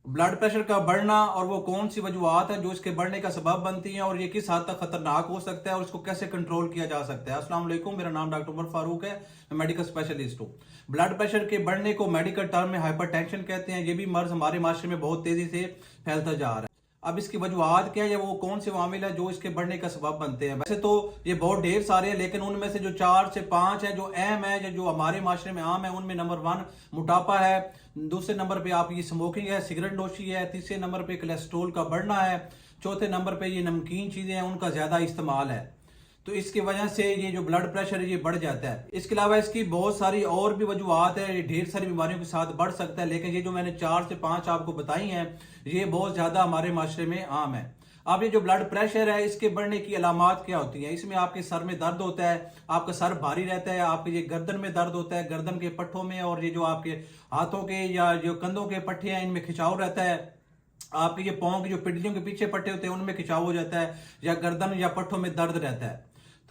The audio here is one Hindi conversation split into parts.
ब्लड प्रेशर का बढ़ना और वो कौन सी वजूहत है जो इसके बढ़ने का सबब बनती हैं और ये किस हद तक खतरनाक हो सकता है और इसको कैसे कंट्रोल किया जा सकता है। अस्सलाम वालेकुम, मेरा नाम डॉक्टर उमर फारूक है, मैं मेडिकल स्पेशलिस्ट हूँ। ब्लड प्रेशर के बढ़ने को मेडिकल टर्म में हाइपरटेंशन कहते हैं। ये भी मर्ज हमारे माशरे में बहुत तेजी से फैलता जा रहा है। अब इसकी वजूहत क्या है या वो कौन से वामिल है जो इसके बढ़ने का सबब बनते हैं। वैसे तो ये बहुत ढेर सारे हैं, लेकिन उनमें से जो 4 से 5 है जो अहम है, जो हमारे माशरे में आम है, उनमें नंबर 1 मोटापा है, दूसरे नंबर पे आपकी स्मोकिंग है, सिगरेट नोशी है, तीसरे नंबर पे कोलेस्ट्रोल का बढ़ना है, चौथे नंबर पे ये नमकीन चीजें हैं उनका ज्यादा इस्तेमाल है। तो इसकी वजह से ये जो ब्लड प्रेशर है ये बढ़ जाता है। इसके अलावा इसकी बहुत सारी और भी वजूहत है, ये ढेर सारी बीमारियों के साथ बढ़ सकता है, लेकिन ये जो मैंने 4 से 5 आपको बताई हैं ये बहुत ज्यादा हमारे माशरे में आम है। अब ये जो ब्लड प्रेशर है इसके बढ़ने की अलामात क्या होती हैं। इसमें आपके सर में दर्द होता है, आपका सर भारी रहता है, आपके ये गर्दन में दर्द होता है, गर्दन के पट्टों में, और ये जो आपके हाथों के या जो कंधों के पट्टे हैं इनमें खिंचाव रहता है, आपके ये पाँव की जो पिटलियों के पीछे पट्टे होते हैं उनमें खिंचाव हो जाता है, या गर्दन या पट्टों में दर्द रहता है,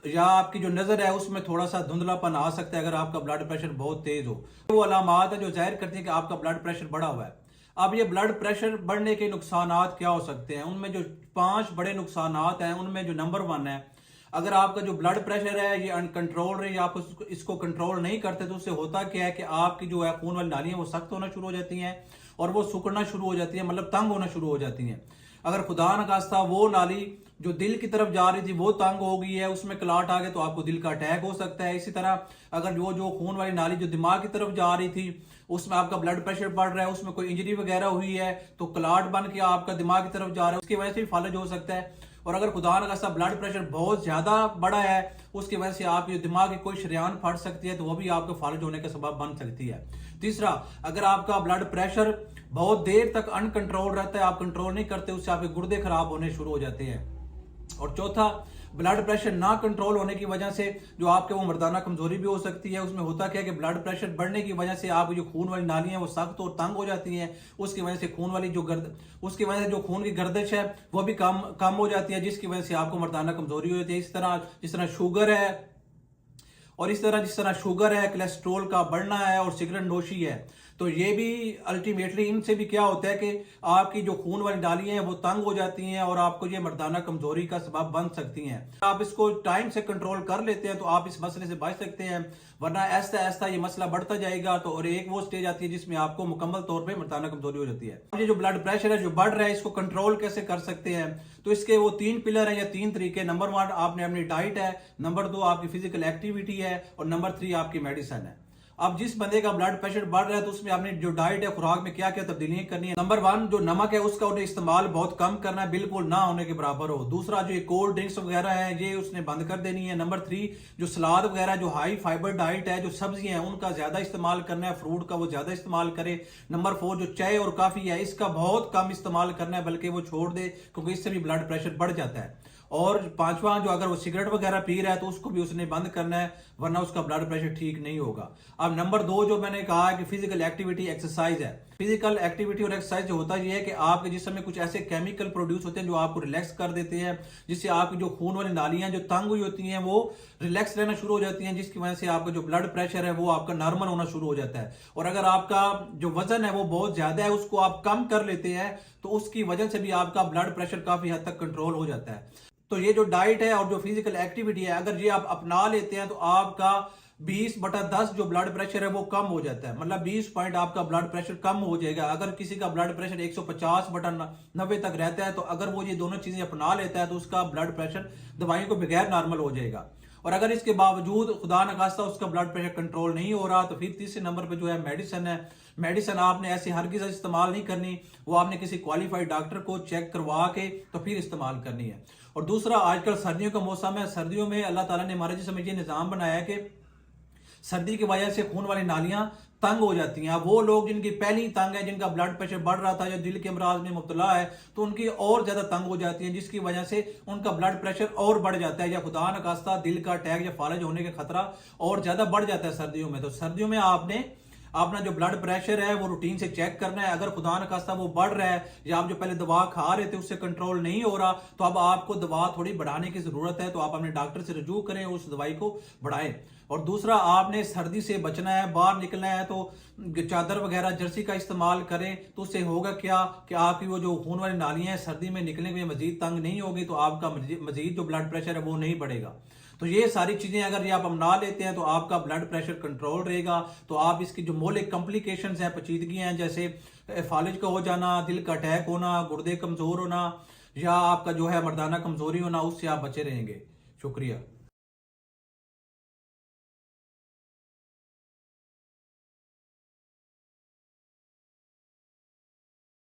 या आपकी जो नजर है उसमें थोड़ा सा धुंधलापन आ सकता है अगर आपका ब्लड प्रेशर बहुत तेज हो। वो अलामात है जो जाहिर करती है कि आपका ब्लड प्रेशर बढ़ा हुआ है। अब ये ब्लड प्रेशर बढ़ने के नुकसानात क्या हो सकते हैं, उनमें जो 5 बड़े नुकसानात हैं उनमें जो नंबर 1 है, अगर आपका जो ब्लड प्रेशर है ये अनकंट्रोल है या आप इसको कंट्रोल नहीं करते तो उससे होता क्या है कि आपकी जो है खून वाली नालियां वो सख्त होना शुरू हो जाती हैं और वो सिकुड़ना शुरू हो जाती है, मतलब तंग होना शुरू हो जाती हैं। अगर खुदा न खास्ता वो नाली जो दिल की तरफ जा रही थी वो तंग हो गई है, उसमें क्लॉट आ गया तो आपको दिल का अटैक हो सकता है। इसी तरह अगर जो खून वाली नाली जो दिमाग की तरफ जा रही थी उसमें आपका ब्लड प्रेशर बढ़ रहा है, उसमें कोई इंजरी वगैरह हुई है तो क्लॉट बन के आपका दिमाग की तरफ जा रहा है, उसकी वजह से भी फालज हो सकता है। और अगर खुदा न खास्ता ब्लड प्रेशर बहुत ज्यादा बड़ा है उसकी वजह से आपके दिमाग की कोई शरेयान फट सकती है तो वो भी आपके फालज होने का सबब बन सकती है। तीसरा, अगर आपका ब्लड प्रेशर बहुत देर तक अनकंट्रोल रहता है, आप कंट्रोल नहीं करते, उससे आपके गुर्दे खराब होने शुरू हो जाते हैं। और चौथा, ब्लड प्रेशर ना कंट्रोल होने की वजह से जो आपके वो मर्दाना कमजोरी भी हो सकती है। उसमें होता क्या है कि ब्लड प्रेशर बढ़ने की वजह से आप जो खून वाली नालियां वो सख्त और तंग हो जाती हैं, उसकी वजह से खून वाली उसकी वजह से जो खून की गर्दिश है वो भी कम हो जाती है, जिसकी वजह से आपको मर्दाना कमजोरी हो जाती है। इस तरह जिस तरह शुगर है और जिस तरह शुगर है, कोलेस्ट्रोल का बढ़ना है और सिगरेट नोशी है, तो ये भी अल्टीमेटली इनसे भी क्या होता है कि आपकी जो खून वाली नालियां हैं वो तंग हो जाती हैं और आपको ये मर्दाना कमजोरी का सबब बन सकती हैं। आप इसको टाइम से कंट्रोल कर लेते हैं तो आप इस मसले से बच सकते हैं, वरना ऐसा ऐसा ये मसला बढ़ता जाएगा तो और एक वो स्टेज आती है जिसमें आपको मुकम्मल तौर पे मर्दाना कमजोरी हो जाती है। ये जो ब्लड प्रेशर है जो बढ़ रहा है इसको कंट्रोल कैसे कर सकते हैं, तो इसके वो 3 पिलर है या 3 तरीके। नंबर 1 आपने अपनी डाइट है, नंबर 2 आपकी फिजिकल एक्टिविटी है और नंबर 3 आपकी मेडिसिन है। अब जिस बंदे का ब्लड प्रेशर बढ़ रहा है तो उसमें आपने जो डाइट है, खुराक में क्या क्या तब्दीलियां करनी है। नंबर 1 जो नमक है उसका उन्हें इस्तेमाल बहुत कम करना है, बिल्कुल ना होने के बराबर हो। दूसरा, जो कोल्ड ड्रिंक्स वगैरह है ये उसने बंद कर देनी है। नंबर 3 जो सलाद वगैरह, जो हाई फाइबर डाइट है, जो सब्जियां हैं उनका ज्यादा इस्तेमाल करना है, फ्रूट का वो ज्यादा इस्तेमाल करे। नंबर 4 जो चाय और काफी है इसका बहुत कम इस्तेमाल करना है, बल्कि वो छोड़ दे क्योंकि इससे भी ब्लड प्रेशर बढ़ जाता है। और 5वां, जो अगर वो सिगरेट वगैरह पी रहा है तो उसको भी उसने बंद करना है, वरना उसका ब्लड प्रेशर ठीक नहीं होगा। अब नंबर 2 जो मैंने कहा है कि फिजिकल एक्टिविटी एक्सरसाइज है। फिजिकल एक्टिविटी और एक्सरसाइज जो होता है कि आपके जिस्म में कुछ ऐसे केमिकल प्रोड्यूस होते हैं जो आपको रिलैक्स कर देते हैं, जिससे आपकी जो खून वाली नालियां जो तंग हुई होती हैं वो रिलैक्स रहना शुरू हो जाती हैं, जिसकी वजह से आपका जो ब्लड प्रेशर है वो आपका नॉर्मल होना शुरू हो जाता है। और अगर आपका जो वजन है वो बहुत ज्यादा है उसको आप कम कर लेते हैं तो उसकी वजह से भी आपका ब्लड प्रेशर काफी हद तक कंट्रोल हो जाता है। तो ये जो डाइट है और जो फिजिकल एक्टिविटी है अगर ये आप अपना लेते हैं तो आपका 20/10 जो ब्लड प्रेशर है वो कम हो जाता है, मतलब 20 पॉइंट आपका ब्लड प्रेशर कम हो जाएगा। अगर किसी का ब्लड प्रेशर 150/90 तक रहता है तो अगर वो ये दोनों चीजें अपना लेता है तो उसका ब्लड प्रेशर दवाइयों को बगैर नॉर्मल हो जाएगा। और अगर इसके बावजूद खुदा न खास्ता उसका ब्लड प्रेशर कंट्रोल नहीं हो रहा तो फिर तीसरे नंबर पे जो है मेडिसिन है। मेडिसिन आपने ऐसे हरगिज इस्तेमाल नहीं करनी, वो आपने किसी क्वालिफाइड डॉक्टर को चेक करवा के तो फिर इस्तेमाल करनी है। और दूसरा, आजकल सर्दियों का मौसम है, सर्दियों में अल्लाह ताला ने हमारे जिस्म में ये निजाम बनाया है कि सर्दी की वजह से खून वाली नालियां तंग हो जाती हैं। वो लोग जिनकी पहली तंग है, जिनका ब्लड प्रेशर बढ़ रहा था या दिल के अमराज में मुब्तला है, तो उनकी और ज्यादा तंग हो जाती है, जिसकी वजह से उनका ब्लड प्रेशर और बढ़ जाता है, या खुदा न खास्ता दिल का अटैक या फालज होने का खतरा और ज्यादा बढ़ जाता है सर्दियों में। तो सर्दियों में आपने अपना जो ब्लड प्रेशर है वो रूटीन से चेक करना है। अगर खुदा न खास्ता वो बढ़ रहा है या आप जो पहले दवा खा रहे थे उससे कंट्रोल नहीं हो रहा तो अब आपको दवा थोड़ी बढ़ाने की जरूरत है, तो आप अपने डॉक्टर से रजू करें, उस दवाई को बढ़ाएं। और दूसरा, आपने सर्दी से बचना है, बाहर निकलना है तो चादर वगैरह जर्सी का इस्तेमाल करें तो उससे होगा क्या कि आपकी वो जो खून वाली नालियां हैं सर्दी में निकलने में मजीद तंग नहीं होगी, तो आपका मजीद जो ब्लड प्रेशर है वो नहीं बढ़ेगा। तो ये सारी चीजें अगर ये आप अपना लेते हैं तो आपका ब्लड प्रेशर कंट्रोल रहेगा। तो आप इसकी जो मौलिक कॉम्प्लिकेशंस हैं, पेचीदगी हैं, जैसे फालिज का हो जाना, दिल का अटैक होना, गुर्दे कमजोर होना, या आपका जो है मर्दाना कमजोरी होना, उससे आप बचे रहेंगे। शुक्रिया।